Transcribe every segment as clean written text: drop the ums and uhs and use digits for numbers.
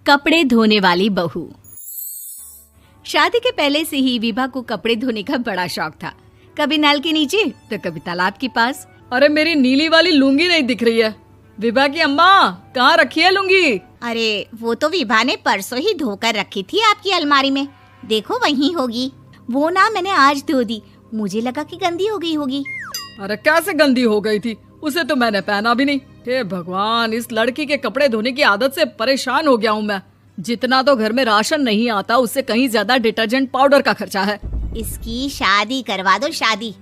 कपड़े धोने वाली बहू। शादी के पहले से ही विभा को कपड़े धोने का बड़ा शौक था। कभी नल के नीचे तो कभी तालाब के पास। अरे मेरी नीली वाली लुंगी नहीं दिख रही है। विभा की अम्मा, कहाँ रखी है लुंगी? अरे वो तो विभा ने परसों ही धोकर रखी थी आपकी अलमारी में, देखो वहीं होगी। वो ना मैंने आज धो दी, मुझे लगा कि गंदी हो गई होगी। अरे कैसे गंदी हो गई थी? उसे तो मैंने पहना भी नहीं। हे भगवान, इस लड़की के कपड़े धोने की आदत से परेशान हो गया हूँ मैं। जितना तो घर में राशन नहीं आता, उससे कहीं ज्यादा डिटर्जेंट पाउडर का खर्चा है। इसकी शादी करवा दो, शादी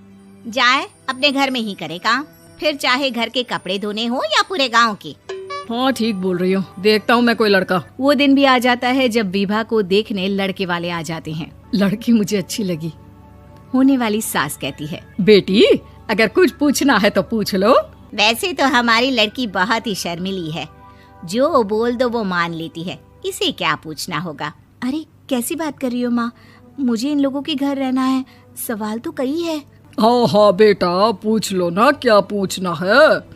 जाए अपने घर में ही करे काम, फिर चाहे घर के कपड़े धोने हो या पूरे गांव के। हाँ ठीक बोल रही हूँ, देखता हूँ मैं कोई लड़का। वो दिन भी आ जाता है जब विभा को देखने लड़के वाले आ जाते हैं। लड़की मुझे अच्छी लगी। होने वाली सास कहती है, बेटी अगर कुछ पूछना है तो पूछ लो। वैसे तो हमारी लड़की बहुत ही शर्मीली है, जो बोल दो वो मान लेती है, इसे क्या पूछना होगा। अरे कैसी बात कर रही हो माँ, मुझे इन लोगों के घर रहना है, सवाल तो कई है। हाँ हाँ बेटा, पूछ लो ना, क्या पूछना है।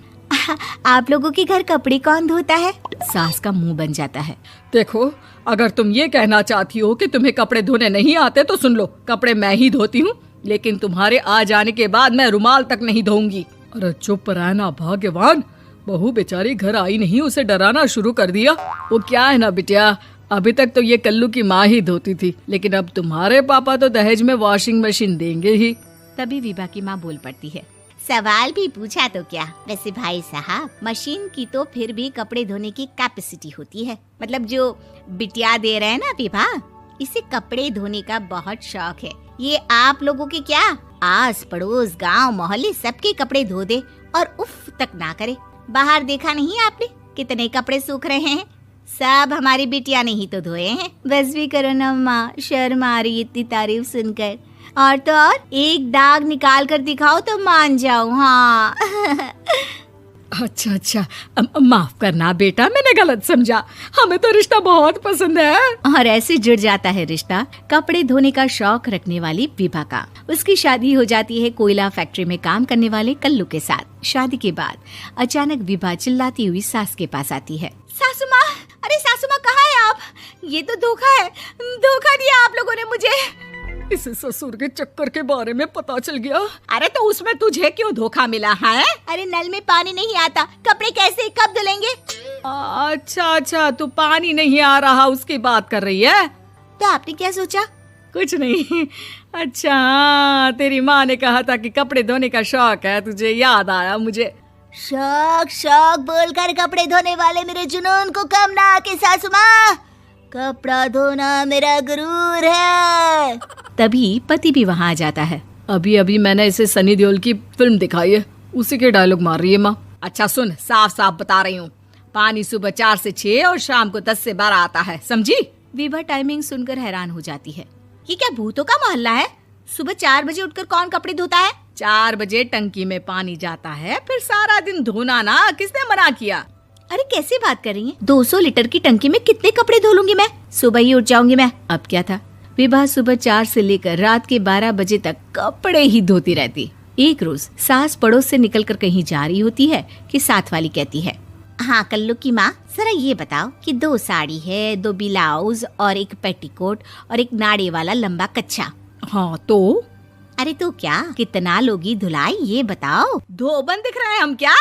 आप लोगों के घर कपड़े कौन धोता है? सास का मुंह बन जाता है। देखो, अगर तुम ये कहना चाहती हो कि तुम्हें कपड़े धोने नहीं आते तो सुन लो, कपड़े मैं ही धोती हूँ, लेकिन तुम्हारे आ जाने के बाद मैं रुमाल तक नहीं धोऊंगी। अरे चुप रहना भाग्यवान, बहू बेचारी घर आई नहीं, उसे डराना शुरू कर दिया। वो क्या है ना बिटिया, अभी तक तो ये कल्लू की माँ ही धोती थी, लेकिन अब तुम्हारे पापा तो दहेज में वॉशिंग मशीन देंगे ही। तभी विभा की माँ बोल पड़ती है, सवाल भी पूछा तो क्या। वैसे भाई साहब, मशीन की तो फिर भी कपड़े धोने की कैपेसिटी होती है। मतलब जो बिटिया दे रहे हैं ना विभा, इसे कपड़े धोने का बहुत शौक है। ये आप लोगों के क्या, आस पड़ोस गांव मोहल्ले सबके कपड़े धो दे और उफ तक ना करे। बाहर देखा नहीं आपने कितने कपड़े सूख रहे हैं? सब हमारी बिटिया ने ही तो धोए हैं। बस भी करो ना माँ, शर्म आ रही इतनी तारीफ सुनकर। और तो और एक दाग निकाल कर दिखाओ तो मान जाओ। हाँ अच्छा, माफ करना बेटा, मैंने गलत समझा। हमें तो रिश्ता बहुत पसंद है। और ऐसे जुड़ जाता है रिश्ता कपड़े धोने का शौक रखने वाली विभा का। उसकी शादी हो जाती है कोयला फैक्ट्री में काम करने वाले कल्लू के साथ। शादी के बाद अचानक विभा चिल्लाती हुई सास के पास आती है। सासू माँ, अरे सासू माँ कहाँ है आप? ये तो धोखा है, धोखा दिया आप लोगों ने मुझे। इसे ससुर के चक्कर के बारे में पता चल गया। अरे तो उसमें तुझे क्यों धोखा मिला है? अरे नल में पानी नहीं आता, कपड़े कैसे कब धुलेंगे? अच्छा, तू पानी नहीं आ रहा उसकी बात कर रही है। तो आपने क्या सोचा? कुछ नहीं। अच्छा, तेरी माँ ने कहा था कि कपड़े धोने का शौक है तुझे, याद आया मुझे। शौक बोलकर कपड़े धोने वाले मेरे जुनून को कम ना आके सासू माँ, कपड़ा धोना मेरा गुरूर है। तभी पति भी वहाँ आ जाता है। अभी मैंने इसे सनी देओल की फिल्म दिखाई है, उसी के डायलॉग मार रही है माँ। अच्छा सुन, साफ साफ बता रही हूँ, पानी सुबह 4 से 6 और शाम को 10 से 12 आता है, समझी? विभा टाइमिंग सुनकर हैरान हो जाती है। ये क्या भूतों का मोहल्ला है? सुबह 4 बजे उठकर कौन कपड़े धोता है? 4 बजे टंकी में पानी जाता है, फिर सारा दिन धोना ना, किसने मना किया? अरे कैसी बात कर रही हैं? 200 लीटर की टंकी में कितने कपड़े धो लूंगी मैं? सुबह ही उठ जाऊंगी मैं। अब क्या था, विभा सुबह 4 से लेकर रात के 12 बजे तक कपड़े ही धोती रहती। एक रोज सास पड़ोस से निकलकर कहीं जा रही होती है कि साथ वाली कहती है, हाँ कल्लू की माँ, जरा ये बताओ कि 2 साड़ी है, 2 ब्लाउज और एक पेटीकोट और एक नाड़े वाला लंबा कच्छा। हाँ तो? अरे तो क्या, कितना लोगी धुलाई ये बताओ। धोबन दिख रहे हैं हम क्या?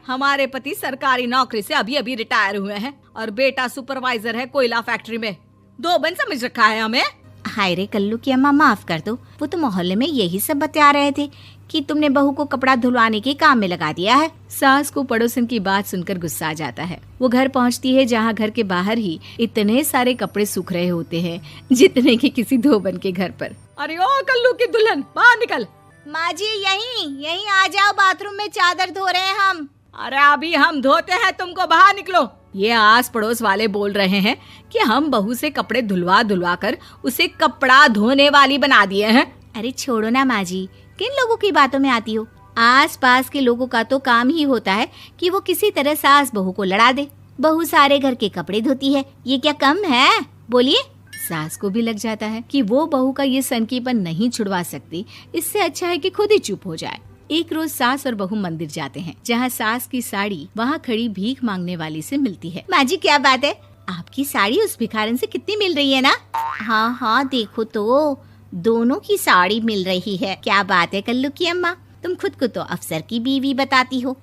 हमारे पति सरकारी नौकरी से अभी रिटायर हुए हैं और बेटा सुपरवाइजर है कोयला फैक्ट्री में। धोबन समझ रखा है हमें? हाय रे कल्लू की अम्मा, माफ कर दो, वो तो मोहल्ले में यही सब बता रहे थे कि तुमने बहू को कपड़ा धुलवाने के काम में लगा दिया है। सास को पड़ोसन की बात सुनकर गुस्सा आ जाता है। वो घर पहुंचती है जहां घर के बाहर ही इतने सारे कपड़े सूख रहे होते हैं जितने कि किसी धोबन के घर पर। अरे ओ कल्लू की दुल्हन, बाहर निकल। माँ जी यहीं आ जाओ, बाथरूम में चादर धो रहे हैं हम। अरे अभी हम धोते हैं, तुमको बाहर निकलो। ये आस पड़ोस वाले बोल रहे हैं कि हम बहू से कपड़े धुलवा कर उसे कपड़ा धोने वाली बना दिए हैं। अरे छोड़ो ना माँ जी, किन लोगों की बातों में आती हो? आस पास के लोगों का तो काम ही होता है कि वो किसी तरह सास बहू को लड़ा दे। बहू सारे घर के कपड़े धोती है, ये क्या कम है? बोलिए। सास को भी लग जाता है कि वो बहू का ये सनकीपन नहीं छुड़वा सकती, इससे अच्छा है कि खुद ही चुप हो जाए। एक रोज सास और बहू मंदिर जाते हैं, जहाँ सास की साड़ी वहाँ खड़ी भीख मांगने वाली से मिलती है। माँ जी क्या बात है, आपकी साड़ी उस भिखारन से कितनी मिल रही है ना? हाँ हाँ देखो तो, दोनों की साड़ी मिल रही है। क्या बात है कल्लू की अम्मा, तुम खुद को तो अफसर की बीवी बताती हो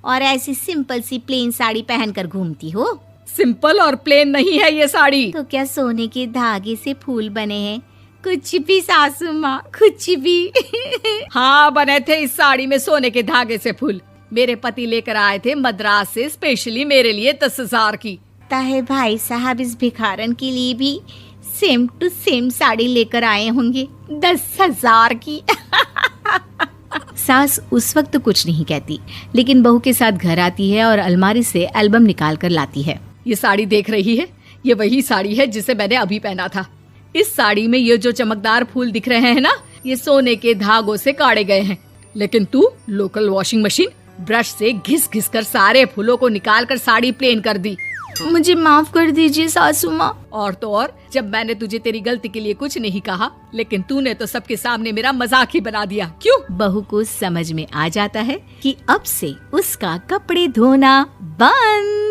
और ऐसी सिंपल सी प्लेन साड़ी पहनकर घूमती हो। सिंपल और प्लेन नहीं है ये साड़ी। तो क्या सोने के धागे से फूल बने हैं? कुछ भी सासू माँ, कुछ भी। हाँ बने थे इस साड़ी में सोने के धागे से फूल। मेरे पति लेकर आए थे मद्रास से स्पेशली मेरे लिए 10,000 की। ताहे भाई साहब इस भिखारन के लिए भी सेम टू सेम साड़ी लेकर आए होंगे 10,000 की। सास उस वक्त तो कुछ नहीं कहती, लेकिन बहू के साथ घर आती है और अलमारी से एल्बम निकाल कर लाती है। ये साड़ी देख रही है, ये वही साड़ी है जिसे मैंने अभी पहना था। इस साड़ी में ये जो चमकदार फूल दिख रहे हैं ना, ये सोने के धागों से काढ़े गए हैं। लेकिन तू लोकल वॉशिंग मशीन ब्रश से घिस घिस कर सारे फूलों को निकाल कर साड़ी प्लेन कर दी। मुझे माफ कर दीजिए सासू माँ। और तो और, जब मैंने तुझे तेरी गलती के लिए कुछ नहीं कहा, लेकिन तूने तो सबके सामने मेरा मजाक ही बना दिया। क्यों? बहू को समझ में आ जाता है कि अब से उसका कपड़े धोना बंद।